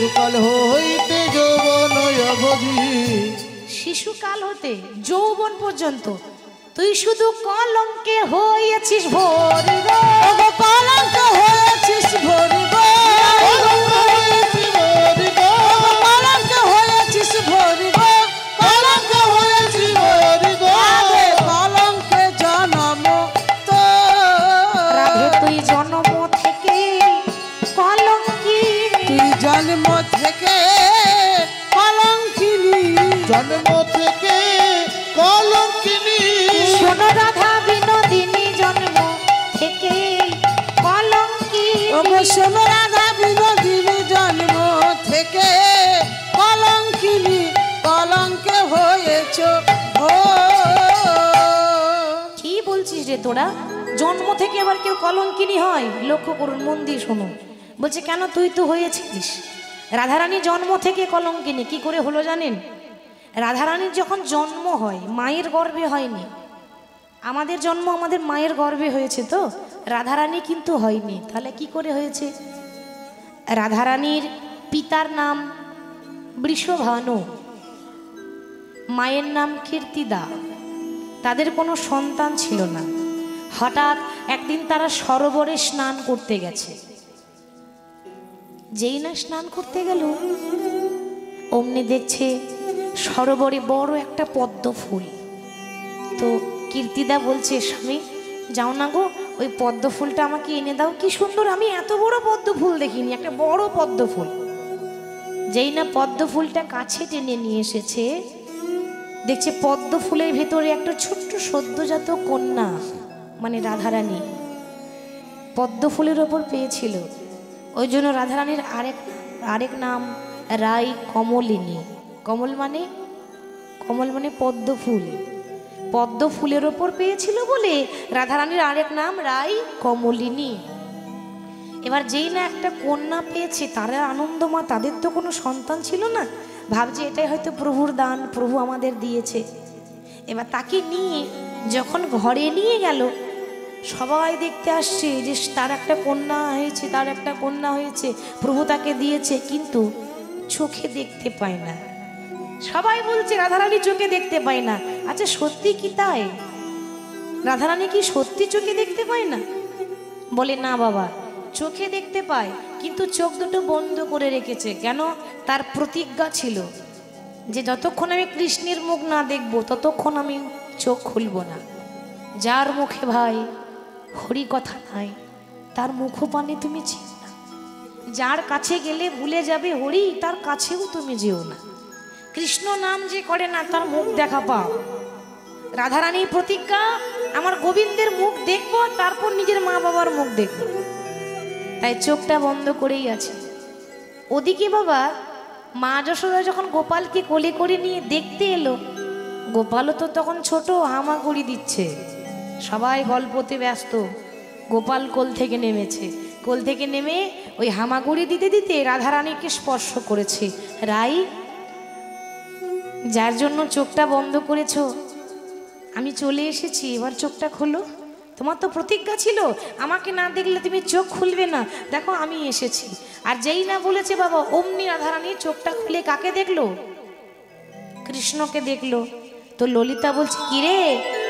শিশুকাল হইতে যৌবন অবধি, শিশুকাল হতে যৌবন পর্যন্ত তুই শুধু কলঙ্কে হয়েছিস ভরি গো, কলঙ্ক হয়েছিস ভরি গো, কলঙ্ক হয়েছিস ভরি গো, কলঙ্ক হয়েছিস ভরি গো, কলঙ্কে জন্ম তো রাধে তুই জন্ম থেকে কলঙ্কি, তুই জন্ম থেকে কলঙ্কিনী, জন্ম থেকে কলঙ্কিনী। শোনো রাধা বিনোদিনী জন্ম থেকে কলঙ্কি, শোন রাধা বিনোদিনী জন্ম থেকে কলঙ্কিনী, কলঙ্কে হয়েছ কি বলছিস রে তোরা? জন্ম থেকে আবার কেউ কলঙ্কিনী হয়? লক্ষ্য করুন, মন দিয়ে শুনুন। বলছে কেন, তুই তো হয়েছিস। রাধারানী জন্ম থেকে কলঙ্কিনী কি করে হলো জানেন? রাধারানীর যখন জন্ম হয় মায়ের গর্ভে হয়নি, আমাদের জন্ম আমাদের মায়ের গর্ভে হয়েছে, তো রাধারানী কিন্তু হয়নি। তাহলে কি করে হয়েছে? রাধারানীর পিতার নাম বৃষভানু, মায়ের নাম কীর্তিদা, তাদের কোনো সন্তান ছিল না। হঠাৎ একদিন তারা সরোবরে স্নান করতে গেছে। যেই না স্নান করতে গেল, অমনি দেখছে সরোবরে বড় একটা পদ্ম ফুল। তো কীর্তিদা বলছে, স্বামী যাও না গো, ওই পদ্ম ফুলটা আমাকে এনে দাও। কি সুন্দর, আমি এত বড় পদ্ম ফুল দেখিনি, একটা বড় পদ্ম ফুল। যেই না পদ্ম ফুলটা কাছে টেনে নিয়ে এসেছে, দেখছে পদ্ম ফুলের ভেতরে একটা ছোট্ট সদ্যজাত কন্যা, মানে রাধারানী পদ্ম ফুলের ওপর পেয়েছিল। ওই জন্য রাধারানীর আরেক নাম রাই কমলিনী। কমল মানে পদ্ম ফুল, পদ্ম ফুলের ওপর পেয়েছিল বলে রাধারানীর আরেক নাম রাই কমলিনী। এবার যেই না একটা কন্যা পেয়েছে, তারা আনন্দমা, তাদের তো কোনো সন্তান ছিল না, ভাবছে এটাই হয়তো প্রভুর দান, প্রভু আমাদের দিয়েছে। এবার তাকে নিয়ে যখন ঘরে নিয়ে গেল, সবাই দেখতে আসছে যে তার একটা কন্যা হয়েছে, তার একটা কন্যা হয়েছে, প্রভু তাকে দিয়েছে, কিন্তু চোখে দেখতে পায় না। সবাই বলছে রাধারানী চোখে দেখতে পায় না। আচ্ছা সত্যি কি তাই? রাধারানী কি সত্যি চোখে দেখতে পায় না? বলে না বাবা, চোখে দেখতে পায়, কিন্তু চোখ দুটো বন্ধ করে রেখেছে। কেন? তার প্রতিজ্ঞা ছিল যে যতক্ষণ আমি কৃষ্ণের মুখ না দেখব ততক্ষণ আমি চোখ খুলব না। যার মুখে ভাই হরি কথা নাই, তার মুখপানে তুমি চেও না। যার কাছে গেলে ভুলে যাবে হরি, তার কাছেও তুমি যেও না। কৃষ্ণ নাম যে করে না, তার মুখ দেখা পাও। রাধারানীর প্রতিজ্ঞা, আমার গোবিন্দের মুখ দেখব, তারপর নিজের মা বাবার মুখ দেখব। তাই চোখটা বন্ধ করেই আছে। ওদিকে বাবা মা যশোদা যখন গোপালকে কোলে করে নিয়ে দেখতে এলো, গোপালও তো তখন ছোট, হামাগুড়ি দিচ্ছে। সবাই গল্পতে ব্যস্ত। গোপাল কোল থেকে নেমেছে, কোল থেকে নেমে ওই হামাগুড়ি দিতে দিতে রাধারানীকে স্পর্শ করেছে। রাই, যার জন্য চোখটা বন্ধ করেছ, আমি চলে এসেছি, এবার চোখটা খোলো। তোমার তো প্রতিজ্ঞা ছিল আমাকে না দেখলে তুমি চোখ খুলবে না, দেখো আমি এসেছি। আর যেই না বলেছে বাবা, অমনি রাধারানী চোখটা খুলে কাকে দেখলো? কৃষ্ণকে দেখলো। তো ললিতা বলছে, কিরে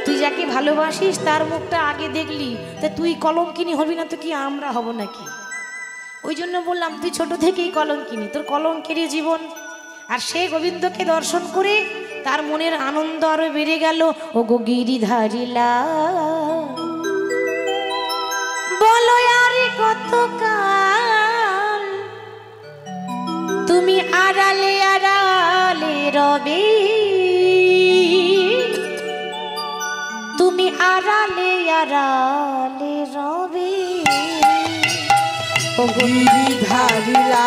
তুই যাকে ভালোবাসিস তার মুখটা আগে দেখলি, তা তুই কলঙ্কিনী হবি না তো কি আমরা হব নাকি? ওই জন্য বললাম তুই ছোট থেকেই কলঙ্কিনী, তোর কলঙ্কেরই জীবন। আর সে গোবিন্দকে দর্শন করে তার মনের আনন্দ আরো বেড়ে গেল। ও গো গিরিধারিলা বলো আর কতকাল তুমি আড়ালে আড়ালে রবে, তুমি আড়ালে আড়ালে রবে। ও গিরিধারিলা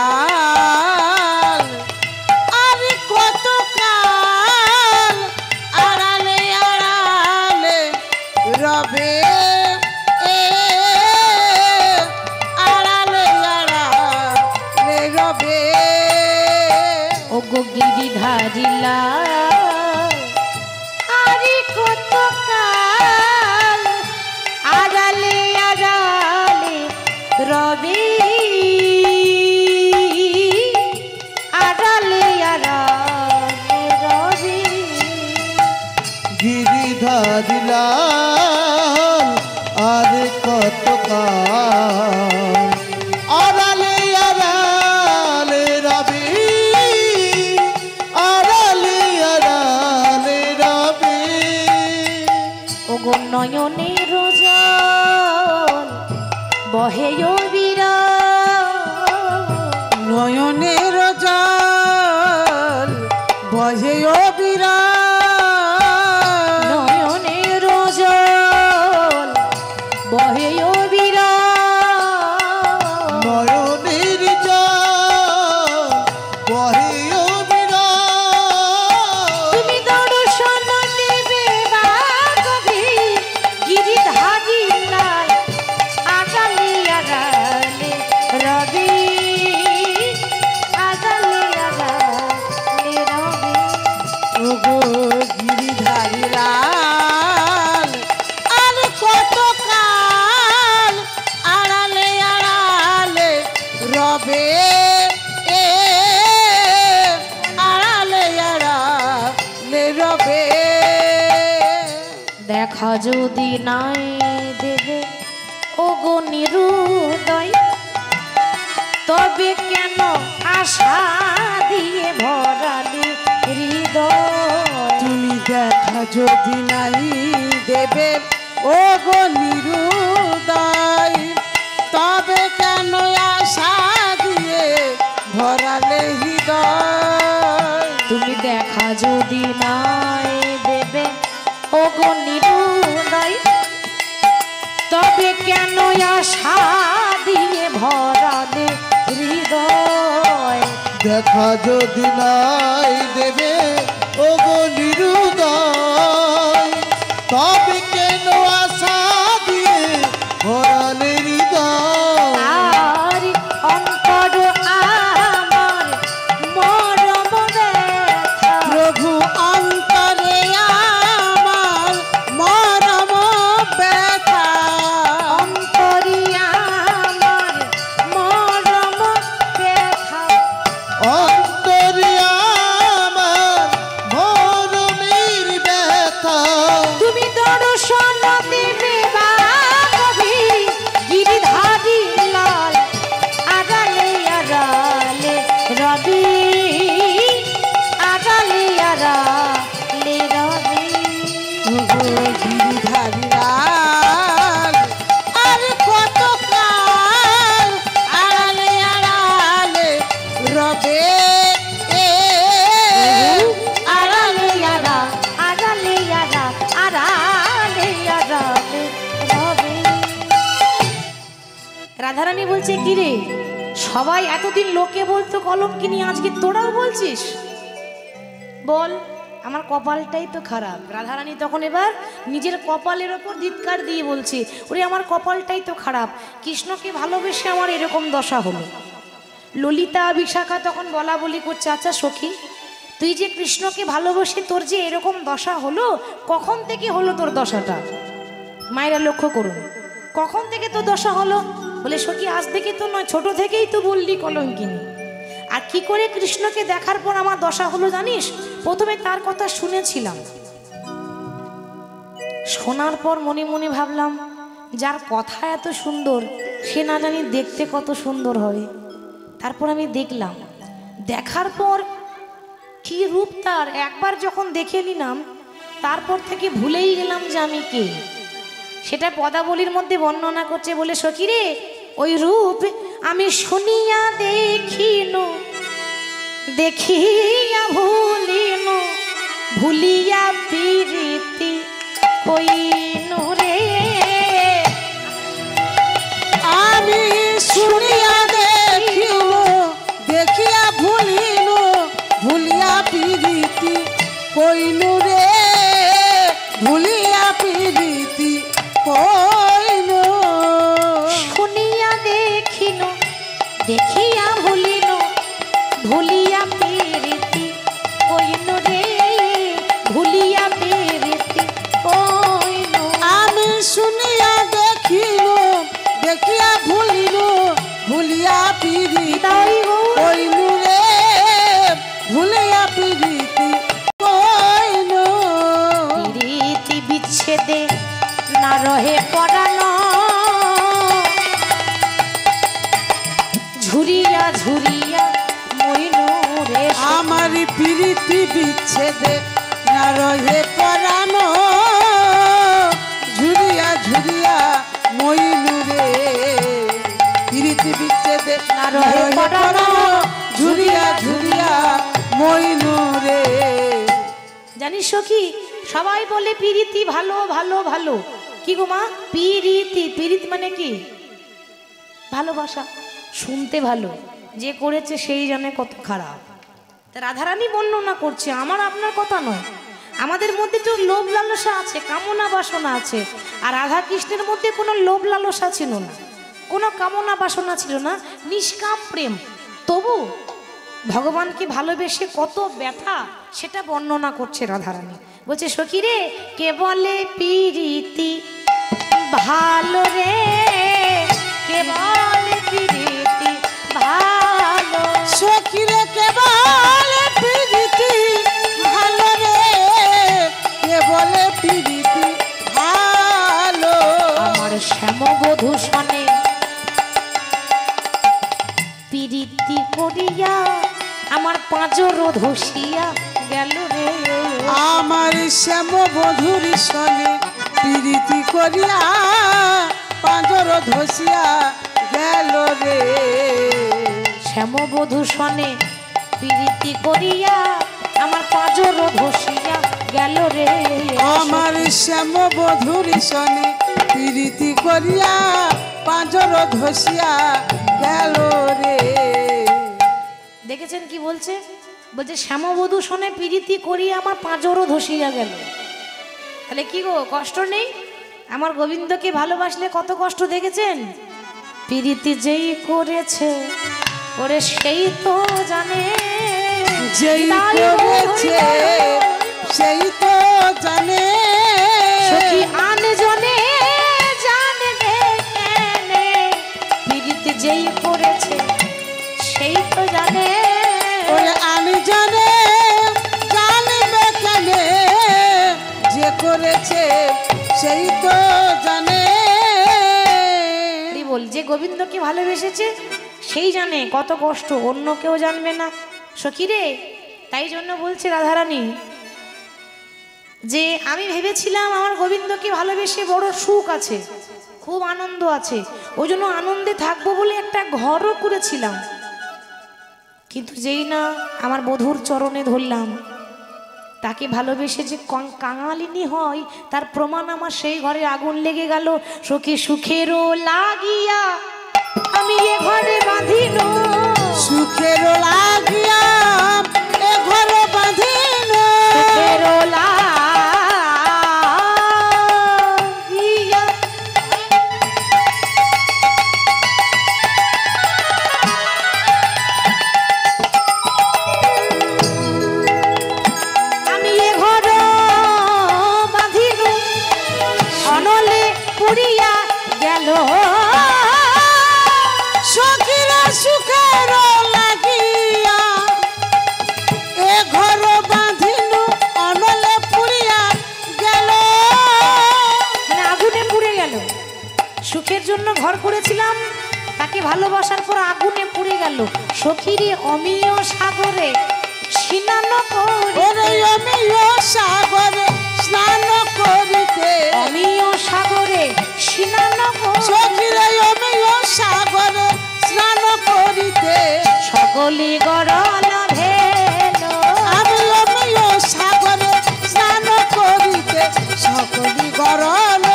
রবে, আড়ালে আড়ালে রবে। ও গো গিরিধারিলা আরে কতকাল আড়ালে আড়ালে রবে। ওগো নয়নের জল বহে অবিরাম, নয়নের জল বহে অবিরাম, নয়নের জল বহে অবিরাম, নয়নের জল বহে অবিরাম। তুমি দর্শন দেবে বাগবি গিরিধারী লাল আগালে আগালে রবি, আগালে আগালে রবি। ওগো গিরিধারী লাল আর কত কাল আড়ালে আড়ালে রবে, এ আড়ালে আড়ালে রবে। দেখা যদি নাই দেবে ওগো নিরুদয়, তবে কেন আশা দিয়ে ভরালে হৃদয়। তুমি দেখা যদি নাই দেবে ওগো নিরুদয়, তবে কেন আশা দিয়ে ভরালে হৃদয়। তুমি দেখা যদি নাই দেবে ওগো নিরুদয়, তবে কেন আশা দিয়ে ভরালে হৃদয়। দেখা যদি নাই দেবে ওগো নিরুদয়, তবে কেন আশা দিয়ে ভরালে হৃদয়। আর অন্তর আমার মরম ব্যথা, প্রভু অন্তরে আমার মরম ব্যথা, অন্তরি আমার মরম ব্যথা। অন্তরে আমার মরমের ব্যথা। তুমি দর্শন দেবে বাগবি গিরিধারী লাল আগালে আগালে রবি, আগালে আগালে রবি। ওগো গিরিধারী লাল আর কত কাল আড়ালে আড়ালে রবে, এ আড়ালে আড়া, আড়ালে আড়া, আড়ালে আড়ালে রবি। রাধারানী বলছে কি রে, সবাই এতদিন লোকে বলতো কলঙ্কিনী, আজকে তোরাও বলছিস? বল, আমার কপালটাই তো খারাপ। রাধারানী তখন এবার নিজের কপালের ওপর ধিৎকার দিয়ে বলছে, ওরে আমার কপালটাই তো খারাপ, কৃষ্ণকে ভালোবেসে আমার এরকম দশা হলো। ললিতা বিশাখা তখন বলা বলি করছে, আচ্ছা সখী, তুই যে কৃষ্ণকে ভালোবেসে তোর যে এরকম দশা হলো, কখন থেকে হলো তোর দশাটা? মায়েরা লক্ষ্য করুন, কখন থেকে তোর দশা হলো? বলে সখী আজ থেকে তো নয়, ছোট থেকেই তো বললি কলঙ্কিনী। আর কি করে কৃষ্ণকে দেখার পর আমার দশা হলো জানিস? প্রথমে তার কথা শুনেছিলাম, শোনার পর মনে মনে ভাবলাম, যার কথা এত সুন্দর সে না জানি দেখতে কত সুন্দর হবে। তারপর আমি দেখলাম, দেখার পর কি রূপ তার, একবার যখন দেখে নিলাম তারপর থেকে ভুলেই গেলাম যে আমি কে। সেটা পদাবলীর মধ্যে বর্ণনা করছে, বলে সখী রে, ওই রূপ আমি শুনিয়া দেখিনু, দেখিয়া ভুলিনু, ভুলিয়া প্রীতি কইনু রে। আমি শুনিয়া দেখিনু, দেখিয়া ভুলিনু, ভুলিয়া প্রীতি কইনু রে, ভুলিয়া প্রীতি কইনু। শুনিয়া দেখিনু, দেখিয়া ভুলিনু, ভুলিয়া প্রীতি কইনু রে, ভুলিয়া প্রীতি কইনু। আমি শুনিয়া দেখিনু, দেখিয়া ভুলিনু, ভুলিয়া প্রীতি তাই গো কইনু রে, ভুলিয়া প্রীতি কইনু। প্রীতি বিচ্ছেদে না রহে পরানো, ঝুরিয়া ঝুরিয়া মইনু রে। আমার প্রীতি বিচ্ছেদে না রহে পরানো, ঝুরিয়া মইনু রে প্রীতি বিচ্ছেদে না রহে পরানো ঝুরিয়া ঝুরিয়া মইনু রে। জানিস সখী, সবাই বলে পিরিতি ভালো ভালো ভালো। কি গো মা, পিরিতি, পিরিত মানে কি? ভালোবাসা, শুনতে ভালো, যে করেছে সেই জানে কত খারাপ। তা রাধারানী বর্ণনা করছে, আমার আপনার কথা নয়। আমাদের মধ্যে তো লোভ লালসা আছে, কামনা বাসনা আছে, আর রাধা কৃষ্ণের মধ্যে কোনো লোভ লালসা ছিল না, কোনো কামনা বাসনা ছিল না, নিষ্কাম প্রেম। তবু ভগবানকে ভালোবেসে কত ব্যথা সেটা বর্ণনা করছে রাধারানী। বলছে সখী রে, কে বলে পিরিতি ভালো রে, কে বলে পিরিতি ভালো। সখী রে কে বলে প্রীতি ভালো রে, কে বলে প্রীতি ভালো। আমার শ্যামবধূ সনে পিরিতি করিয়া আমার পাঁজর ধসিয়া গেল রে। আমার শ্যাম বধুর সনে প্রীতি করিয়া পাঁজর ধসিয়া গেল রে। শ্যামবধূ সনে পিরিতি করিয়া আমার পাঁজর ধসিয়া গেল রে। আমার শ্যাম বধুর সনে প্রীতি করিয়া পাঁজর ধসিয়া গেল রে। দেখেছেন কি বলছে? বলছে শ্যামবধূ সনে পিরিতি করিয়া আমার পাঁজরও ধসিয়া গেল। তাহলে কি গো, কষ্ট নেই? আমার গোবিন্দকে ভালোবাসলে কত কষ্ট দেখেছেন? পিরিতি যেই করেছে ওরে সেই তো জানে, যেই করেছে সেই তো জানে। সখী আনজনে জানবে কেনে, পিরিতি যেই করেছে সেই তো জানে। ওরে আমি জানে জানবে কেনে, যে করেছে সেই তো জানে। বল, যে গোবিন্দকে ভালোবেসেছে সেই জানে কত কষ্ট, অন্য কেউ জানবে না। সখী রে, তাই জন্য বলছে রাধারানী যে আমি ভেবেছিলাম আমার গোবিন্দকে ভালোবেসে বড় সুখ আছে, খুব আনন্দ আছে, ওই জন্য আনন্দে থাকবো বলে একটা ঘরও করেছিলাম। কিন্তু যেই না আমার বধূর চরণে ধরলাম, তাকে ভালোবেসে যে কাঙালিনী হয় তার প্রমাণ আমার সেই ঘরে আগুন লেগে গেল। সখী সুখেরও লাগিয়া আমি এ ঘরে বাঁধিল, সুখের লাগিয়া এ ঘর বাঁধিল। সুখেরও লাগিয়া আমি এ ঘর বাঁধিল, অনলে পুড়িয়া গেল। সখীর সুখের লাগিয়া এ ঘর বাঁধিল, অনলে পুড়িয়া গেল। মানে আগুনে পুড়ে গেল। সুখের জন্য ঘর করেছিলাম, তাকে ভালোবাসার পর আগুনে পুড়ে গেল। সখীরে অমিয় সাগরে স্নান করে, ওরে অমিয় সাগরে স্নান করিতে, অমিয় সাগরে স্নান করে, সখীরে অমিয় সাগরে স্নান করিতে, সকলে গরল ভেল। আমি অমিয় সাগরে স্নান করিতে, সকলি গরল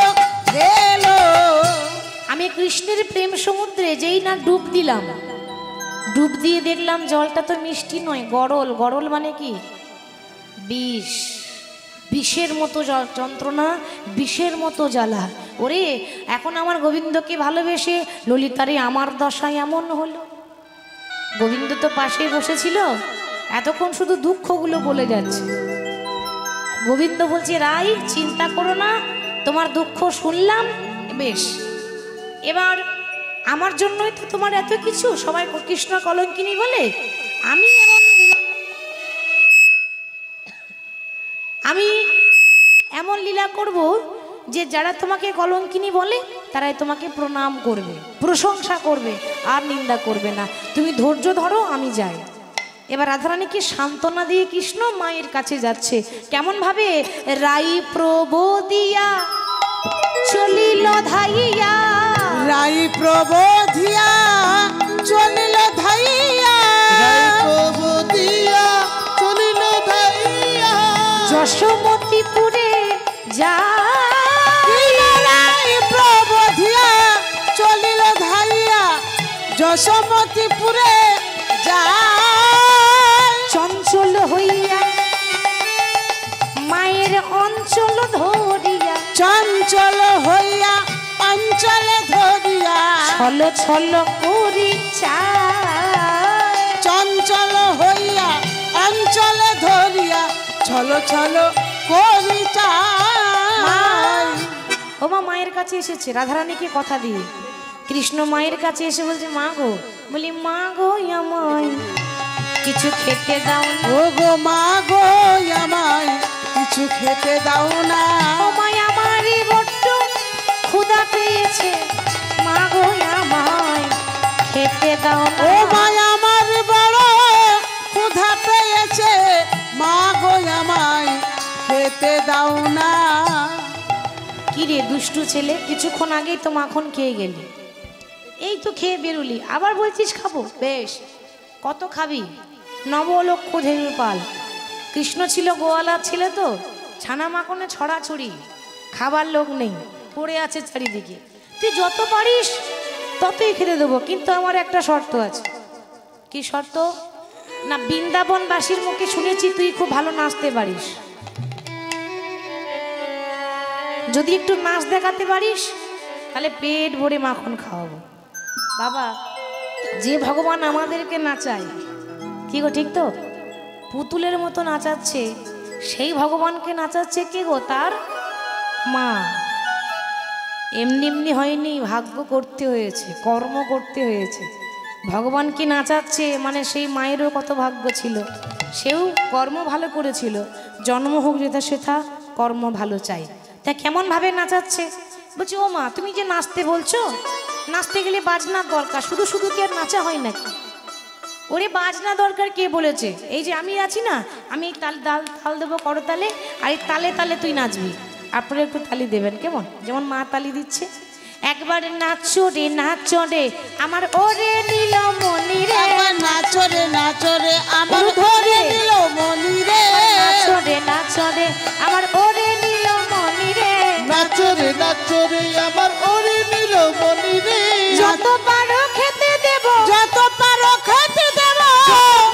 ভেল। আমি কৃষ্ণের প্রেম সমুদ্রে যেই না ডুব দিলাম, ডুব দিয়ে দেখলাম জলটা তো মিষ্টি নয়, গরল। গরল মানে কি? বিষ, বিষের মতো যন্ত্রণা, বিষের মতো জ্বালা। ওরে, এখন আমার গোবিন্দকে ভালোবেসে ললিতারে আমার দশা এমন হলো। গোবিন্দ তো পাশে বসেছিল, এতক্ষণ শুধু দুঃখগুলো বলে যাচ্ছে। গোবিন্দ বলছে, রাই চিন্তা করো না, তোমার দুঃখ শুনলাম, বেশ, এবার আমার জন্যই তো তোমার এত কিছু, সবাই কৃষ্ণ কলঙ্কিনী বলে। আমি এমন লীলা করব যে যারা তোমাকে কলঙ্কিনী বলে তারাই তোমাকে প্রণাম করবে, প্রশংসা করবে, আর নিন্দা করবে না। তুমি ধৈর্য ধরো, আমি যাই। এবার রাধারানীকে সান্ত্বনা দিয়ে কৃষ্ণ মায়ের কাছে যাচ্ছে। কেমন ভাবে? রাই প্রবোদিয়া চলিল ধাইয়া রাই প্রবোধিয়া চলিল ধাইয়া প্রভুদিয়া চলিল ধাইয়া যশোমতীপুরে যায় রাই প্রবোধিয়া চলিল ধাইয়া যশোমতীপুরে যায় চঞ্চল হইয়া মায়ের অঞ্চল ধরিয়া চঞ্চল হইয়া অঞ্চলে ধরিয়া ছল ছল করি চায় চঞ্চল হইয়া অঞ্চলে ধরিয়া ছল ছল করি চায় ও মা মায়ের কাছে এসেছে রাধারানীকে কথা দিয়ে কৃষ্ণ মায়ের কাছে এসে বলছে মা গো বলি মা গো আমায় কিছু খেতে দাও না ও গো মা গো আমায় কিছু খেতে দাও না ও মায় আমারই বড্ড ক্ষুধা পেয়েছে মা গো আমায় খেতে দাও না ও মায় আমার বড় ক্ষুধা পেয়েছে মা গো আমায় খেতে দাও না কি রে দুষ্টু ছেলে কিছুক্ষণ আগেই তো মাখন খেয়ে গেলি এই তো খেয়ে বেরুলি আবার বলছিস খাবো বেশ কত খাবি নবলক্ষ ধেনুর পাল কৃষ্ণ ছিল গোয়ালার ছেলে তো ছানা মাখনে ছড়াছড়ি খাবার লোক নেই পড়ে আছে চারিদিকে তুই যত পারিস ততই খেতে দেবো কিন্তু আমার একটা শর্ত আছে কি শর্ত না বৃন্দাবনবাসীর মুখে শুনেছি তুই খুব ভালো নাচতে পারিস যদি একটু নাচ দেখাতে পারিস তাহলে পেট ভরে মাখন খাওয়াবো বাবা যে ভগবান আমাদেরকে নাচায় কি গো ঠিক তো পুতুলের মতো নাচাচ্ছে সেই ভগবানকে নাচাচ্ছে কে গো তার মা এমনি এমনি হয়নি ভাগ্য করতে হয়েছে কর্ম করতে হয়েছে ভগবানকে নাচাচ্ছে মানে সেই মায়েরও কত ভাগ্য ছিল সেও কর্ম ভালো করেছিল জন্ম হোক যেথা সেথা কর্ম ভালো চাই তা কেমনভাবে নাচাচ্ছে বলছি ও মা তুমি যে নাচতে বলছো নাচতে গেলে বাজনার দরকার শুধু শুধু কি আর নাচা হয় নাকি ওরে বাজনা দরকার কে বলেছে এই যে আমি আছি না আমি তাল দেবো করতালে আর এই তালে তালে তুই নাচবি আপনারা একটু তালি দেবেন কেমন যেমন মা তালি দিচ্ছে একবার নাচো রে আমার ওরে নীলমণি রে একবার নাচো রে আমার ধরে নিল মনি রে নাচো রে আমার ওরে নীলমণি রে নাচো রে আমার ওরে নীলমণি রে যত পারো খেতে দেব যত পারো খেতে দেব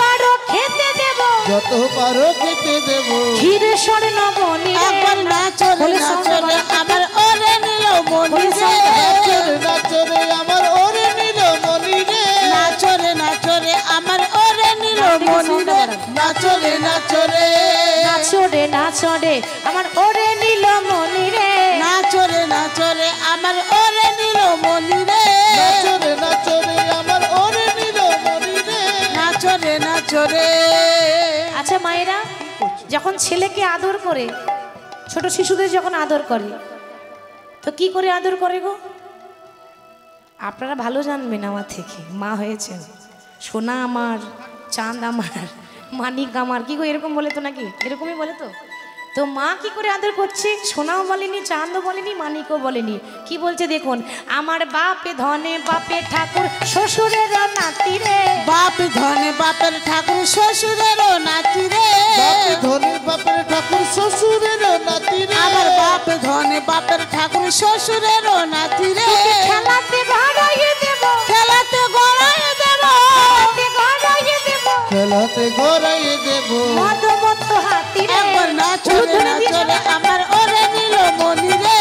পারো খেতে দেব যত পারো খেতে দেব ক্ষীর স্বর্ণ বনি একবার নাচো রে আমার ওরে নিল মনি রে নাচো রে আমার ওরে নীলমণি রে নাচো রে আমার ওরে নিল মনি রে নাচো রে নাচো রে আমার ওরে নীলমণি রে নাচো রে আমার ওরে নিল মনি রে নাচো রে আমার ওরে নীলমণি রে নাচো রে আচ্ছা মায়েরা যখন ছেলেকে আদর করে ছোট শিশুদের যখন আদর করে তো কি করে আদর করে গো আপনারা ভালো জানবেন আমার থেকে মা হয়েছেন সোনা আমার চাঁদ আমার মানিক আমার কি গো এরকম বলে তো নাকি এরকমই বলে তো তো মা কি করে আদর করছে সোনাও বলেনি চাঁদও বলেনি মানিকও বলেনি কি বলছে দেখুন আমার বাপে ধনে বাপে ঠাকুর শ্বশুরের নাতি রে বাপ ধনে বাপের ঠাকুর শ্বশুরের নাতি রে ধনে বাপের ঠাকুর শ্বশুরের নাতি রে আমার বাপ ধনে বাপের ঠাকুর শ্বশুরের নাতি রে খেলাতে গড়াইয়ে দেব খেলাতে গড়াই দেব খেলাতে গড়াইয়ে দেব মদমত হাতি রে একবার নাচো রে আমার ওরে নিল মনি রে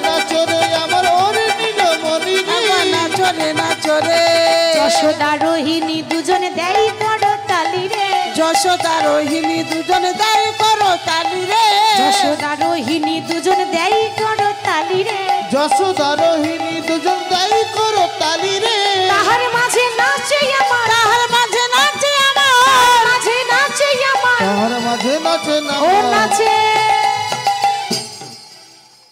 নাচো রে আমার ওরে নীলমণি রে একবার নাচো রে যশোদা রোহিণী দুজনে দেই করো তালি রে যশোদা রোহিণী দুজনে দাঁড়ি করো তালি রে যশোদা রোহিণী দুজনে দেই করো তালি রে যশোদা রোহিণী দুজন দায়ী করো তালি রে তাহার মাঝে নাচে আমার তাহার মাঝে নাচে আমার মাঝে নাচে আমার তাহার মাঝে নাচে না ও নাচে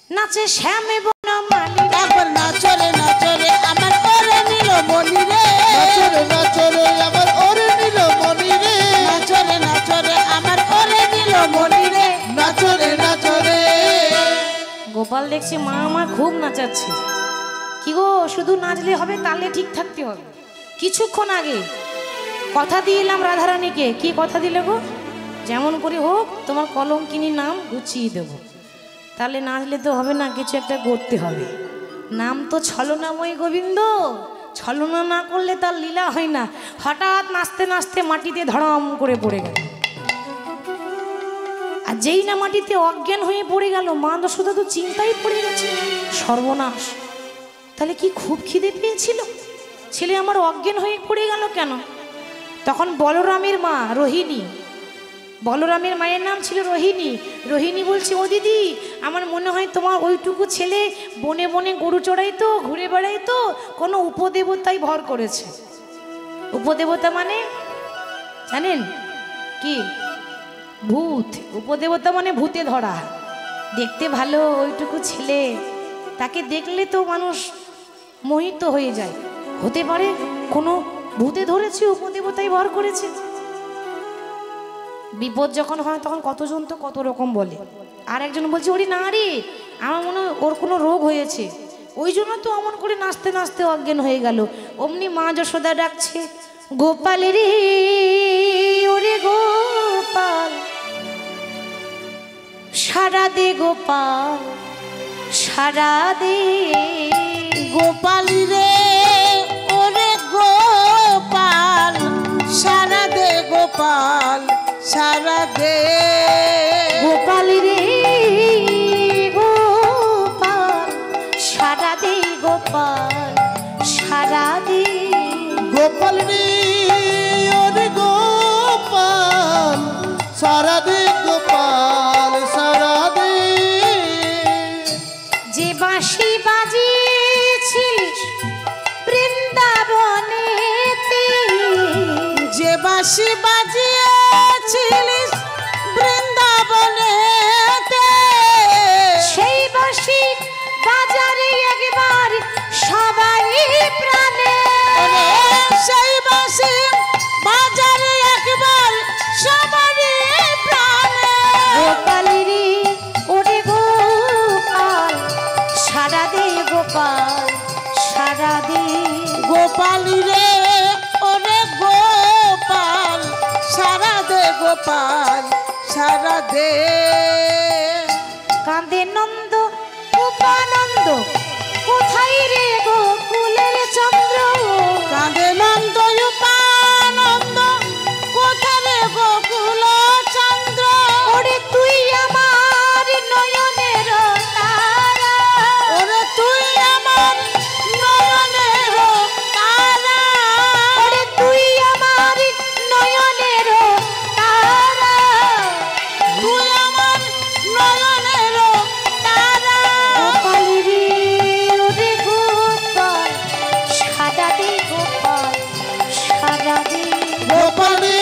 নাচে শ্যামে বনমালী রে একবার নাচো রে আমার ওরে নিল মনি রে নাচো রে আমার ওরে নীলমণি রে নাচো রে আমার ওরে নিল মনি রে নাচো রে গোপাল দেখ বলছে মা আমার খুব নাচাচ্ছে। কি গো শুধু নাচলে হবে, তালে ঠিক থাকতে হবে। কিছুক্ষণ আগে কথা দিয়ে এলাম রাধারানীকে। কি কথা দিলে গো? যেমন করে হোক তোমার কলঙ্কিনী নাম গুছিয়ে দেব। তাহলে নাচলে তো হবে না, কিছু একটা করতে হবে। নাম তো ছলনাময় গোবিন্দ, ছলনা না করলে তার লীলা হয় না। হঠাৎ নাচতে নাচতে মাটিতে ধড়াম করে পড়ে গেল। আর যেই না মাটিতে অজ্ঞান হয়ে পড়ে গেল, মা যশোদা তো চিন্তায় পড়ে গেছে, সর্বনাশ। তাহলে কি খুব খিদে পেয়েছিল? ছেলে আমার অজ্ঞান হয়ে পড়ে গেল কেন? তখন বলরামের মা রোহিণী, বলরামের মায়ের নাম ছিল রোহিণী। রোহিণী বলছে, ও দিদি, আমার মনে হয় তোমার ওইটুকু ছেলে বনে বনে গরু চড়াইতো, ঘুরে বেড়াইতো, কোনো উপদেবতায় ভর করেছে। উপদেবতা মানে জানেন কি? ভূত। উপদেবতা মানে ভূতে ধরা। দেখতে ভালো ওইটুকু ছেলে, তাকে দেখলে তো মানুষ মোহিত হয়ে যায়। হতে পারে কোনো ভূতে ধরেছে, উপদেবতায় ভর করেছে। বিপদ যখন হয় তখন কতজন তো কত রকম বলে। আর একজন বলছে, ওরে না রে, আমার মনে হয় ওর কোনো রোগ হয়েছে, ওই জন্য তো অমন করে নাচতে নাচতে অজ্ঞান হয়ে গেল। অমনি মা যশোদা ডাকছে, গোপাল রে, ওরে গোপাল, সারা দে গোপাল, সারা দে গোপাল রে, ওরে গোপাল, সারা দে গোপাল, সারা দে। গোপাল রে গোপাল, সারা দে গোপাল, সারা দে। গোপাল রে ওরে গোপাল, সারা দে গোপাল, সারা দে। যে বাঁশি বাজিয়েছিলিস বৃন্দাবনেতে, যে বাঁশি বাজিয়েছিলিস বৃন্দাবনেতে, সেই বাঁশি বাজারে একবার সবাই প্রাণে। সেই বাঁশি বাজারে একবার সবারই প্রাণে। গোপাল রে ওরে গোপাল, সারা দে গোপাল, সারা দে। গোপাল রে, ওরে গোপাল, সারা দে গোপাল, সারা দে। কাঁদে নন্দ উপানন্দ, কোথায় রে গোকুলের চন্দ্র? কাঁদে নন্দ উপানন্দ, কোথায় রে গোকুল চন্দ্র? ওরে তুই আমার নয়নের তারা, ওরে তুই আমার নয়নের তারা, ওরে তুই আমার নয়নের তারা, তুই আমার নয়নের তারা। গোপাল রে ওরে গোপাল, সারা দে গোপাল, সারা দে। গোপাল রে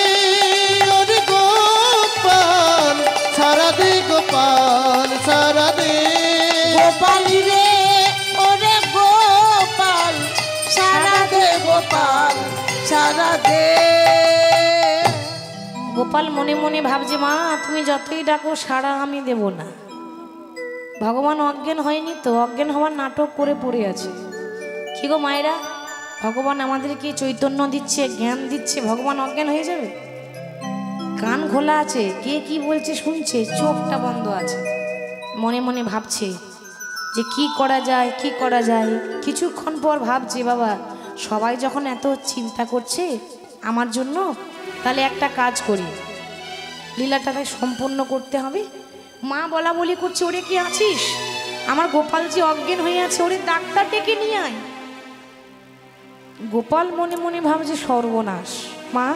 ওরে গোপাল, সারা দে গোপাল, সারা দে। গোপাল রে, ওরে গোপাল, সারা দে গোপাল, সারা দে। গোপাল মনে মনে ভাবছে, মা তুমি যতই ডাকো সাড়া আমি দেব না। ভগবান অজ্ঞান হয়নি তো, অজ্ঞান হওয়ার নাটক করে পড়ে আছে। কি গো মায়েরা, ভগবান আমাদেরকে চৈতন্য দিচ্ছে, জ্ঞান দিচ্ছে, ভগবান অজ্ঞান হয়ে যাবে? কান খোলা আছে, কে কি বলছে শুনছে, চোখটা বন্ধ আছে। মনে মনে ভাবছে যে কি করা যায়, কি করা যায়। কিছুক্ষণ পর ভাবছে, বাবা সবাই যখন এত চিন্তা করছে আমার জন্য, তাহলে একটা কাজ করি, লীলাটাকে সম্পূর্ণ করতে হবে। মা বলা বলি করছে, ওরে কি আছিস? আমার গোপাল যে অজ্ঞান হয়ে আছে, ওরে ডাক্তার ডেকে নিয়ে আয়। গোপাল মনে মনে ভাবছে, সর্বনাশ, মা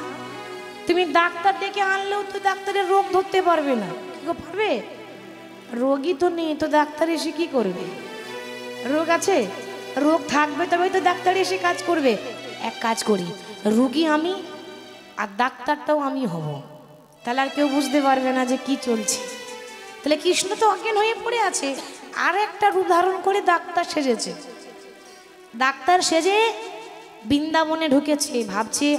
তুমি ডাক্তার ডেকে আনলেও তো ডাক্তারের রোগ ধরতে পারবে না। কি গো পারবে? রোগী তো নেই, তো ডাক্তার এসে কি করবে? রোগ আছে, রোগ থাকবে তবেই তো ডাক্তার এসে কাজ করবে। এক কাজ করি, রোগী আমি আর ডাক্তারটাও আমি হব, তাহলে আর কেউ বুঝতে পারবে না যে কি চলছে। তাহলে কৃষ্ণ তো অজ্ঞান হয়ে পড়ে আছে, আর একটা রূপ ধারণ করে ডাক্তার সেজেছে। ডাক্তার সেজে বৃন্দাবনে ঢুকেছে, ভাবছে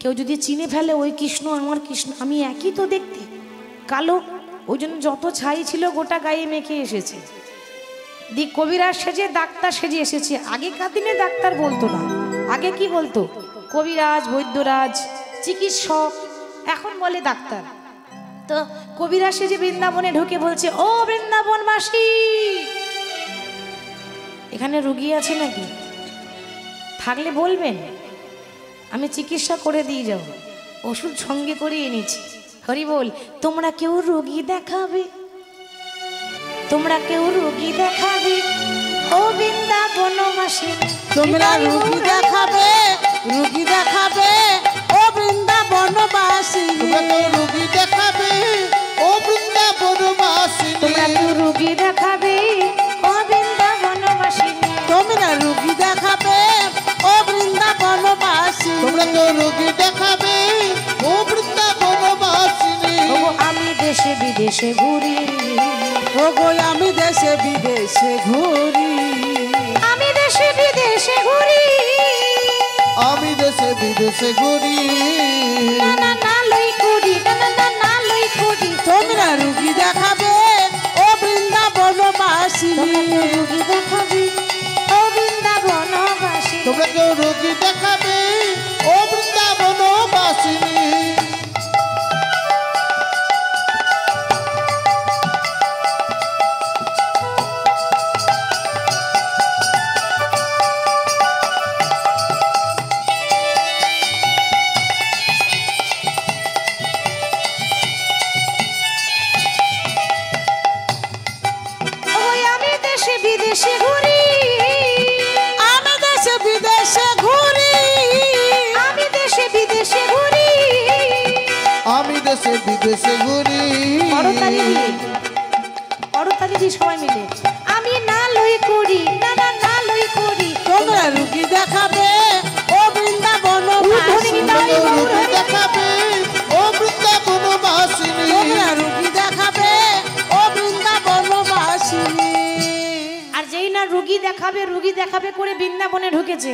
কেউ যদি চিনে ফেলে ওই কৃষ্ণ আমার কৃষ্ণ, আমি একই তো দেখতে, কালো, ওই জন্য যত ছাই ছিল গোটা গায়ে মেখে এসেছে। কবিরাজ সেজে ডাক্তার সেজে এসেছে। আগেকার দিনে ডাক্তার বলতো না, আগে কি বলতো? কবিরাজ, বৈদ্যরাজ, চিকিৎসক, এখন বলে ডাক্তার। তো কবিরাজ সেজে বৃন্দাবনে ঢুকে বলছে, ও বৃন্দাবনবাসী, এখানে রুগী আছে নাকি? থাকলে বলবেন, আমি চিকিৎসা করে দিয়ে যাব, ওষুধ সঙ্গে করে এনেছি। হরি বল। তোমরা কেউ রোগী দেখাবে, তোমরা কেউ রোগী দেখাবে, ও বৃন্দাবনবাসী। তোমরা রুগী দেখাবে, রুগী দেখাবে, ও বৃন্দাবনবাসী। তোমরা কেউ রোগী দেখাবে, ও বৃন্দাবনবাসী। তোমরা কেউ রোগী দেখাবে, ও বৃন্দাবনবাসী। তোমরা রুগী দেখাবে, ও বৃন্দাবনবাসী। তোমরা কেউ রোগী দেখাবে, ও বৃন্দাবনবাসী। ওগো আমি দেশে বিদেশে ঘুরি, ওগো আমি দেশে বিদেশে ঘুরি, আমি দেশে বিদেশে ঘুরি, আমি দেশে বিদেশে ঘুরি। না না না লই করি, না না না না লই করি। তোমরা রুগী দেখাবে, ও বৃন্দাবনবাসী। তোমরা কেউ রোগী দেখাবে, ও বৃন্দাবনবাসী। তোমরা কেউ রোগী দেখাবে, ও বৃন্দাবনবাসী। ওই আমি দেশে বিদেশে ঘুরি, আমি দেশে বিদেশে ঘুরি, আমি দেশে বিদেশে ঘুরি। আমি দেশে বিদেশে ঘুরি। করতালি দিয়ে, করতালি দিয়ে সবাই মিলে। আমি না লই করি, না না না লই করি। তোমরা রুগী দেখাবে, ও বৃন্দাবনবাসী। তোমরা কেউ রোগী দেখাবে, ও বৃন্দাবনবাসী। তোমরা রুগী দেখাবে, ও বৃন্দাবনবাসী। আর যেই না রুগী দেখাবে, রুগী দেখাবে করে বৃন্দাবনে ঢুকেছে,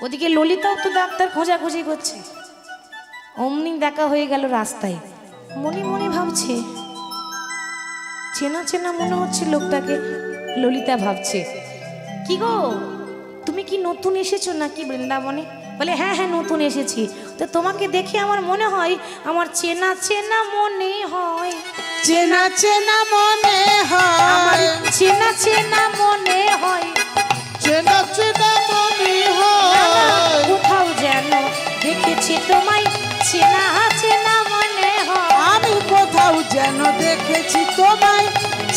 ওদিকে ললিতাও তো ডাক্তার খোঁজাখুঁজি করছে। অমনি দেখা হয়ে গেল রাস্তায়। মনে মনে ভাবছে, চেনা চেনা মনে হচ্ছে লোকটাকে। ললিতা ভাবছে, কি গো, তুমি কি নতুন এসেছো নাকি বৃন্দাবনে? বলে, হ্যাঁ হ্যাঁ নতুন এসেছি। তো তোমাকে দেখে আমার মনে হয়, আমার চেনা চেনা মনে হয়, চেনা চেনা মনে আমার হয়, চেনা চেনা মনে হয়। চেনা চেনা মনে হয়। কোথাও যেন দেখেছি তোমায়, চেনা চেনা মনে হয়। আমি কোথাও যেন দেখেছি তোমায়,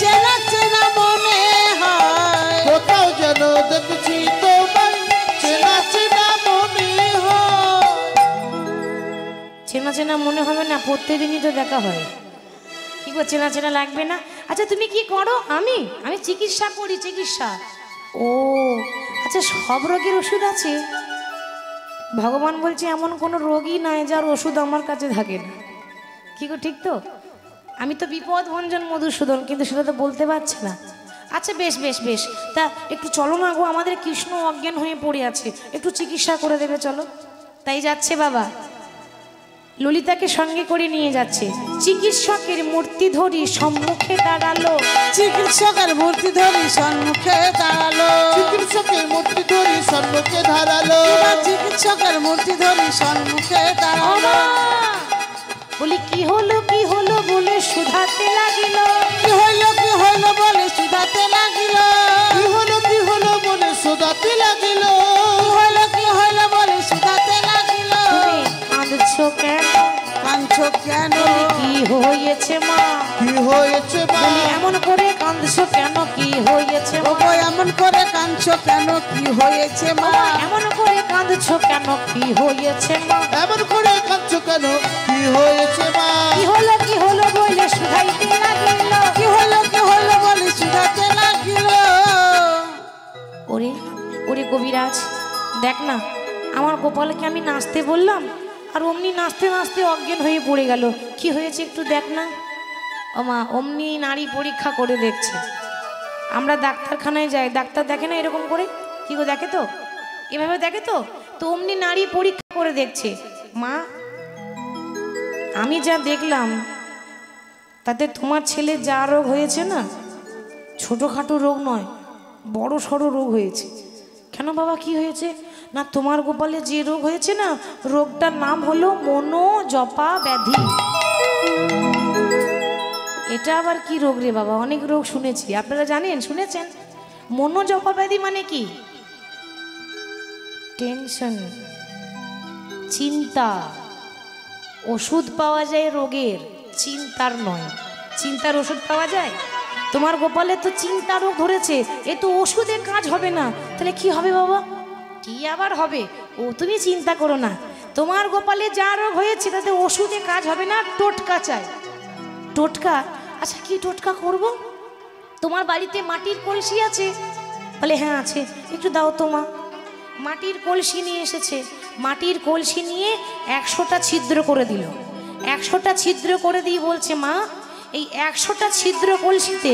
চেনা চেনা মনে হয়। কোথাও যেন দেখেছি তোমায়, চেনা চেনা মনে হয়। চেনা চেনা মনে হবে না? প্রত্যেকদিনই তো দেখা হয়। কি গো, চেনা চেনা লাগবে না? আচ্ছা তুমি কি করো? আমি আমি চিকিৎসা করি, চিকিৎসা। ও আচ্ছা, সব রোগের ওষুধ আছে? ভগবান বলছে এমন কোনো রোগই নাই যার ওষুধ আমার কাছে থাকে না। কি গো, ঠিক তো? আমি তো বিপদ ভঞ্জন মধুসূদন, কিন্তু সেটা তো বলতে পারছে না। আচ্ছা বেশ বেশ বেশ, তা একটু চলো না গো, আমাদের কৃষ্ণ অজ্ঞান হয়ে পড়ে আছে, একটু চিকিৎসা করে দেবে, চলো। তাই যাচ্ছে বাবা, ললিতাকে সঙ্গে করে নিয়ে যাচ্ছে। চিকিৎসকের মূর্তি ধরি সম্মুখে দাঁড়ালো, চিকিৎসকের মূর্তি ধরি সম্মুখে দাঁড়ালো, চিকিৎসকের মূর্তি ধরি সম্মুখে ধারালো। এবার চিকিৎসকের মূর্তি ধরি সম্মুখে দাঁড়ালো। বলি কি হলো বলে শুধাতে লাগিল, কি হইল বলে শুধাতে লাগিল, কি হলো বলে শোধাতে লাগিল। কি হইল বলে শুধাতে লাগিল। তুমি কাঁদছো কেন? কাঁদছো কেন? কি হয়েছে মা? কি হয়েছে মা? বলি এমন করে কাঁদছো কেন? কি হয়েছে মা? ওগো এমন করে কাঁদছো কেন? কি হয়েছে মা? এমন করে কাঁদছো কেন? কি হয়েছে মা? এমন করে কাঁদছো কেন? কি হয়েছে মা? কি হলো বলে শুধাইতে লাগিল। কি হইল বলে শুধাতে লাগিল। ওরে ওরে কবিরাজ, দেখ না, আমার গোপালকে আমি নাচতে বললাম, আর অমনি নাচতে নাচতে অজ্ঞান হয়ে পড়ে গেল। কি হয়েছে একটু দেখ না। ও মা, অমনি নারী পরীক্ষা করে দেখছে। আমরা ডাক্তারখানায় যাই, ডাক্তার দেখে না এরকম করে? কি গো, দেখে তো? এভাবে দেখে তো? তো অমনি নারী পরীক্ষা করে দেখছে। মা, আমি যা দেখলাম তাতে তোমার ছেলে যা রোগ হয়েছে না, ছোটোখাটো রোগ নয়, বড় সড়ো রোগ হয়েছে। কেন বাবা কি হয়েছে? না তোমার গোপালে যে রোগ হয়েছে না, রোগটার নাম হলো মনোজপা ব্যাধি। এটা আবার কি রোগ রে বাবা? অনেক রোগ শুনেছি, আপনারা জানেন, শুনেছেন? মনোজপা ব্যাধি মানে কি? টেনশন, চিন্তা। ওষুধ পাওয়া যায় রোগের, চিন্তার নয়। চিন্তার ওষুধ পাওয়া যায়? তোমার গোপালে তো চিন্তা রোগ ধরেছে, এ তো ওষুধে কাজ হবে না। তাহলে কি হবে বাবা? কি আবার হবে? ও তুমি চিন্তা করো না, তোমার গোপালে যা রোগ হয়েছে তাতে ওষুধে কাজ হবে না, টোটকা চাই। টোটকা? আচ্ছা কি টোটকা করব? তোমার বাড়িতে মাটির কলসি আছে? বলে হ্যাঁ আছে। একটু দাও তো মা। মাটির কলসি নিয়ে এসেছে। মাটির কলসি নিয়ে 100টা ছিদ্র করে দিল। 100টা ছিদ্র করে দিয়ে বলছে মা, এই 100টা ছিদ্র কলসিতে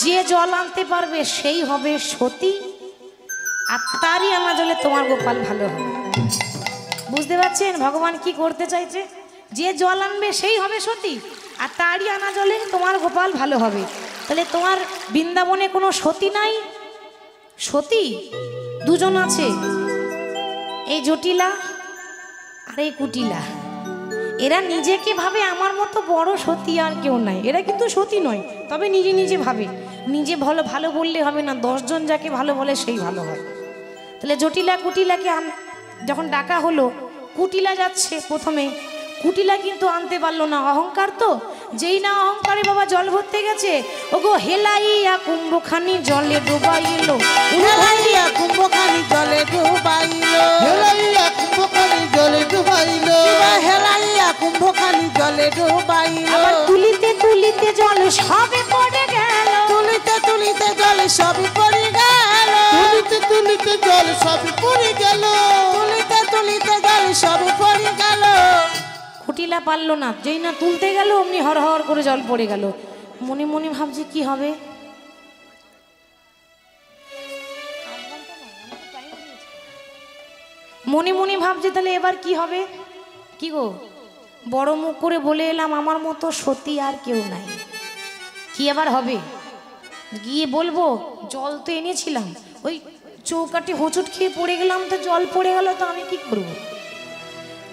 যে জল আনতে পারবে সেই হবে সতী, আর তারই আনা জলে তোমার গোপাল ভালো হবে। বুঝতে পারছেন ভগবান কি করতে চাইছে? যে জল আনবে সেই হবে সতী, আর তারই আনা জলে তোমার গোপাল ভালো হবে। তাহলে তোমার বৃন্দাবনে কোনো সতী নাই? সতী দুজন আছে, এই জটিলা আর এই কুটিলা। এরা নিজেকে ভাবে আমার মতো বড় সতী আর কেউ নাই। এরা কিন্তু সতী নয়, তবে নিজে নিজে ভাবে। নিজে ভালো ভালো বললে হবে না, 10 জন যাকে ভালো বলে সেই ভালো হয়। তাহলে জটিলা কুটিলাকে যখন ডাকা হলো, কুটিলা যাচ্ছে প্রথমে। কুটিলা কিন্তু আনতে পারলো না, অহংকার তো। যেই না অহংকারে বাবা জল ভরতে গেছে, ওগো হেলাইয়া কুম্ভখানি জলে ডুবাইলো, হেলাইয়া কুম্ভখানি জলে ডুবাইলো, হেলাইয়া কুম্ভখানি জলে ডুবাইলো, হেলাইয়া কুম্ভখানি জলে ডুবাইলো। আবার তুলিতে তুলিতে জল সবে পড়ে গেল, তুলিতে তুলিতে জল সবই পড়ে গেল, তুলিতে তুলিতে জল সবই পড়ে গেল, তুলিতে তুলিতে জল সবই পড়ে গেল। কুটিলা পারলো না, যেই না তুলতে গেল অমনি হর হর করে জল পড়ে গেল। মনে মনে ভাবছে কি হবে। মনে মনে ভাবছে তাহলে এবার কি হবে। কি গো, বড় মুখ করে বলে এলাম আমার মতো সতী আর কেউ নাই, কি আবার হবে? গিয়ে বলবো জল তো এনেছিলাম, ওই চৌকাঠে হোঁচট খেয়ে পড়ে গেলাম, তো জল পড়ে গেল, তো আমি কি করব?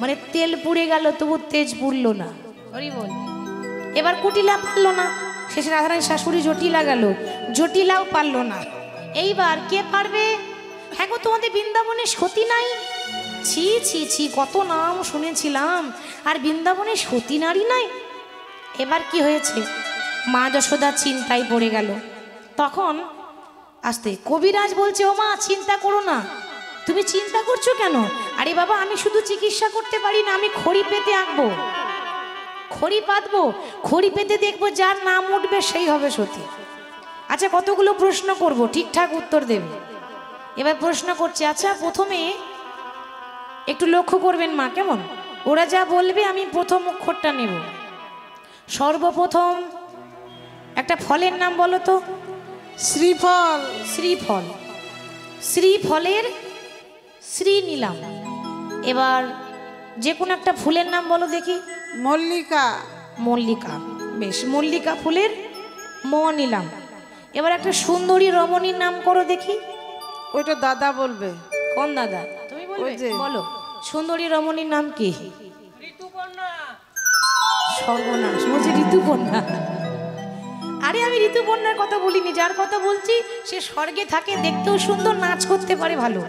মানে তেল পুড়ে গেল তবু তেজ পুড়লো না। হরি বল। এবার কুটিলা পারলো না, শেষে রাধারানীর শাশুড়ি জটিলা গেল, জটিলাও পারলো না। এইবার কে পারবে? হ্যাঁ গো, তোমাদের বৃন্দাবনে সতী নাই? ছি ছি ছি, কত নাম শুনেছিলাম, আর বৃন্দাবনে সতী নারী নাই। এবার কি হয়েছে? মা যশোদা চিন্তায় পড়ে গেল। তখন আসতে কবিরাজ বলছে, ও মা চিন্তা করো না। তুমি চিন্তা করছো কেন? আরে বাবা, আমি শুধু চিকিৎসা করতে পারি না, আমি খড়ি পেতে আঁকবো, খড়ি পাতবো, খড়ি পেতে দেখবো যার নাম উঠবে সেই হবে সতী। আচ্ছা কতগুলো প্রশ্ন করব, ঠিকঠাক উত্তর দেবে। এবার প্রশ্ন করছে, আচ্ছা প্রথমে একটু লক্ষ্য করবেন মা, কেমন? ওরা যা বলবে আমি প্রথম অক্ষরটা নেব। সর্বপ্রথম একটা ফলের নাম বলো তো। শ্রীফল। শ্রীফল। শ্রীফলের শ্রী নিলাম। এবার যে কোনো একটা ফুলের নাম বলো দেখি। মল্লিকা। মল্লিকা, বেশ, মল্লিকা ফুলের ম নিলাম। এবার একটা সুন্দরী রমণীর নাম করো দেখি। ওইটা দাদা বলবে। কোন দাদা? তুমি বলবে? ওই যে। বলো সুন্দরী রমণীর নাম কি? সর্বনাশ, বলছে ঋতুপর্ণা। আরে আমি ঋতুপর্ণার কথা বলিনি, যার কথা বলছি সে স্বর্গে থাকে, দেখতেও সুন্দর, নাচ করতে পারে ভালো।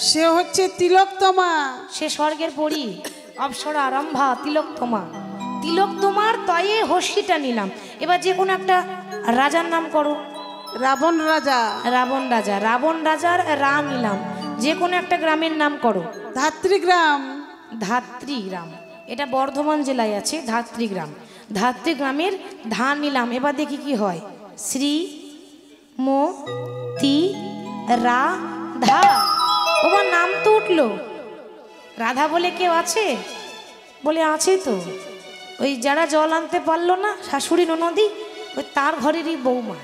সে হচ্ছে তিলোত্তমা। সে স্বর্গের পরী, অপ্সরা আরম্ভা তিলোত্তমা। তিলোত্তমার তয়ে হস্যিটা নিলাম। এবার যে কোনো একটা রাজার নাম করো। রাবণ রাজা। রাবণ রাজা। রাবণ রাজার রা নিলাম। যে কোনো একটা গ্রামের নাম করো। ধাত্রীগ্রাম। ধাত্রীগ্রাম, এটা বর্ধমান জেলায় আছে ধাত্রীগ্রাম। ধাত্রীগ্রামের ধা নিলাম। এবার দেখি কি হয়। শ্রী মো তি রা ধা। ওবার নাম তো উঠলো। রাধা বলে কেউ আছে? বলে আছে তো, ওই যারা জল আনতে পারলো না, শাশুড়ি ননদি, ওই তার ঘরেরই বৌমা।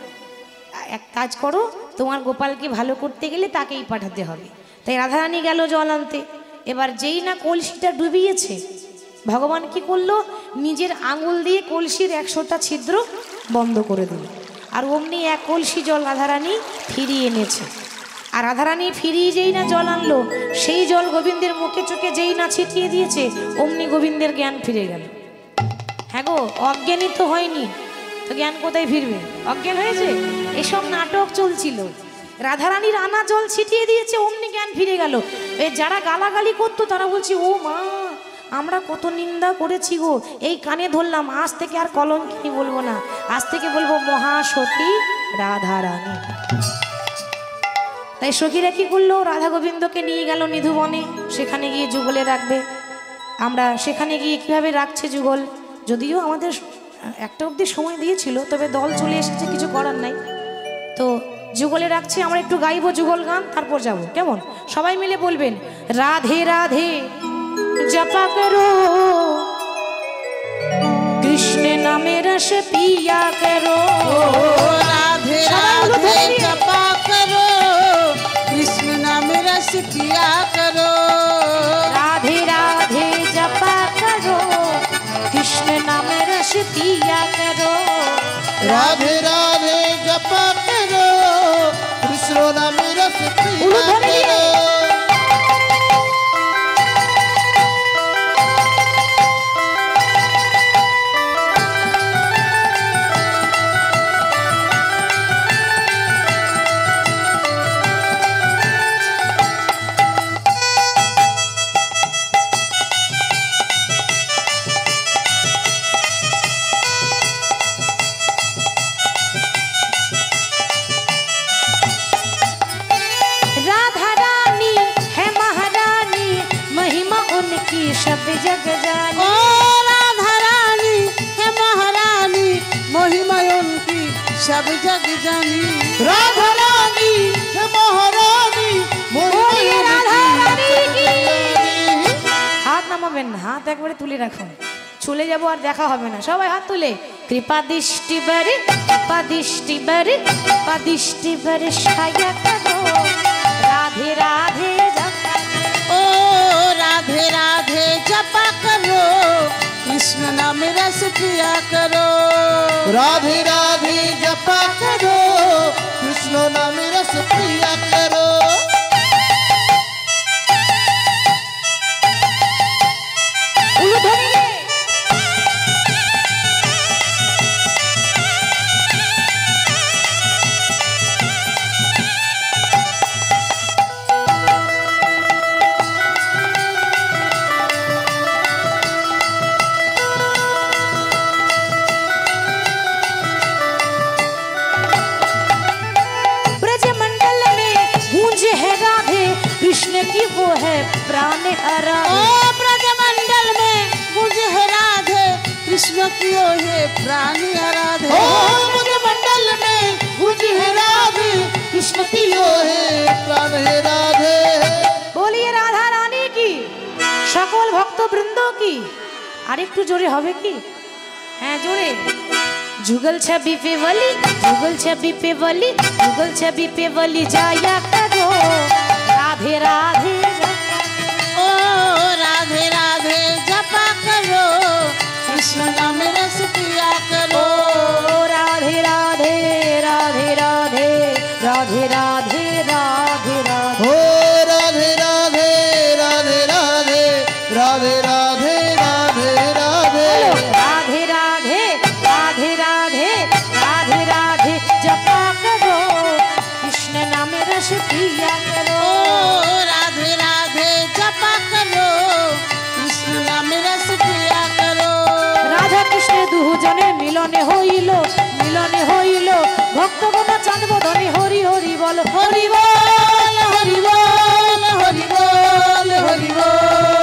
এক কাজ করো, তোমার গোপালকে ভালো করতে গেলে তাকেই পাঠাতে হবে। তাই রাধারানী গেল জল আনতে। এবার যেই না কলসিটা ডুবিয়েছে, ভগবান কি করলো? নিজের আঙুল দিয়ে কলসির 100টা ছিদ্র বন্ধ করে দিল, আর অমনি এক কলসি জল রাধারানী ফিরিয়ে এনেছে। আর রাধারানী ফিরিয়ে যেই না জল আনলো, সেই জল গোবিন্দের মুখে চোখে যেই না ছিটিয়ে দিয়েছে, অমনি গোবিন্দের জ্ঞান ফিরে গেল। হ্যাঁ গো, অজ্ঞানী তো হয়নি, তো জ্ঞান কোথায় ফিরবে? অজ্ঞান হয়েছে। এসব নাটক চলছিল। রাধারানীর আনা জল ছিটিয়ে দিয়েছে, অমনি জ্ঞান ফিরে গেল। এই যারা গালাগালি করতো তারা বলছে, ও মা, আমরা কত নিন্দা করেছি গো, এই কানে ধরলাম, আজ থেকে আর কলঙ্কিনী বলবো না, আজ থেকে বলবো মহাসতী রাধারানী। তাই সখীরা কি করলো, রাধা গোবিন্দকে নিয়ে গেল নিধুবনে, সেখানে গিয়ে যুগলে রাখবে। আমরা সেখানে গিয়ে কিভাবে রাখছে যুগল, যদিও আমাদের একটা অবধি সময় দিয়েছিল, তবে দল চলে এসেছে, কিছু করার নাই। তো যুগলে রাখছে, আমরা একটু গাইবো যুগল গান, তারপর যাব, কেমন? সবাই মিলে বলবেন, রাধে রাধে জপা করো, কৃষ্ণ নামে রস পিয়া করো। राधे राधे जपा करो, कृष्ण नाम रस पिया करो। राधे राधे जपा करो, कृष्ण नाम रस पिया करो। राधे राधे जपा करो, कृष्ण नाम रस पिया करो। सब जग जानी। ओ राधा रानी है महारानी, महिमा उनकी सब जग जानी। राधा रानी है महारानी, बोलिए राधा रानी की। की। हाथ नामाবেন না, হাত একবারে তুলে রাখুন, চলে যাব আর দেখা হবে না। সবাই হাত তুলে, কৃপা দৃষ্টি বারে, কৃপা দৃষ্টি বারে, কৃপা দৃষ্টি বারে ছায়া করো। রাধে রাধে জপা, ओ राधे राधे जपा करो, कृष्ण नाम रस पिया करो। राधे राधे जपा करो, कृष्ण नाम रस पिया करो। উলু ধরিয়ে कृष्ण की वो है प्राण आराधे। ओ ब्रजमंडल में गूंज है राधे, कृष्ण की ओ है प्राण आराधे। ओ मुझे मंडल में गूंज है राधे, कृष्ण की ओ है प्राण है राधे। बोलिए राधा रानी की, সকল ভক্ত বৃন্দ কি। আর একটু জোরে হবে কি? হ্যাঁ জোরে। जुगल छवि पे वली, जुगल छवि पे वली, जुगल छवि पे वली जाया करो। राधे राधे ओ राधे राधे जपा करो, कृष्ण नाम रस पिया करो। राधे राधे राधे राधे राधे राधे राधे राधे। ओ राधे राधे राधे राधे राधे राधे राधे राधे। राधे राधे राधे राधे राधे राधे जपा करो, कृष्ण नाम रस पिया करो। ओ राधे राधे जपा करो, कृष्ण नाम रस पिया करो। রাধা কৃষ্ণ দুজনে মিলনে হইল, মিলনে হইল, ভক্তগণ চাঁদ বদনে হরি হরি বল, হরি বল हरि बोल हरि बोल हरि बोल।